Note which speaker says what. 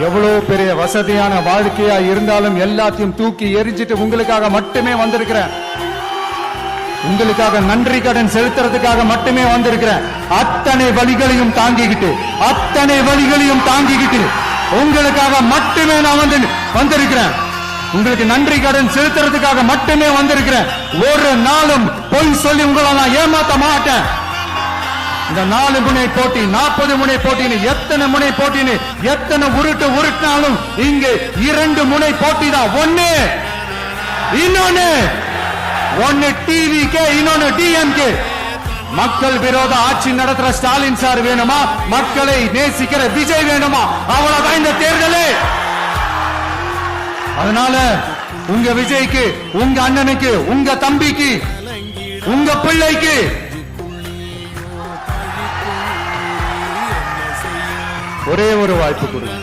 Speaker 1: எவ்வளவு பெரிய வசதியான வாழ்க்கையா இருந்தாலும் எல்லாத்தையும் தூக்கி எரிஞ்சிட்டு உங்களுக்காக மட்டுமே வந்திருக்கிறேன். உங்களுக்காக நன்றி கடன் செலுத்துறதுக்காக மட்டுமே வந்திருக்கிறேன். அத்தனை வழிகளையும் தாங்கிக்கிட்டு உங்களுக்காக மட்டுமே நான் வந்திருக்கிறேன். உங்களுக்கு நன்றி கடன் செலுத்துறதுக்காக மட்டுமே வந்திருக்கிறேன். ஒரு நாளும் பொய் சொல்லி உங்களை நான் ஏமாத்த மாட்டேன். இந்த 4 முனை போட்டி 40 முனை போட்டின்னு எத்தனை முனை போட்டின்னு எத்தனை உருட்டினாலும் இங்கே 2 முனை போட்டி தான். ஒன்னு டிவிகே, இன்னொன்னு டிஎம்கே. மக்கள் விரோத ஆட்சி நடத்துற ஸ்டாலின் சார் வேணுமா, மக்களை நேசிக்கிற விஜய் வேணுமா? அவ்வளவுதான் இந்த தேர்தலே. அதனால உங்க விஜய்க்கு, உங்க அண்ணனுக்கு, உங்க தம்பிக்கு, உங்க பிள்ளைக்கு ஒரே ஒரு வாய்ப்பு கொடுங்க.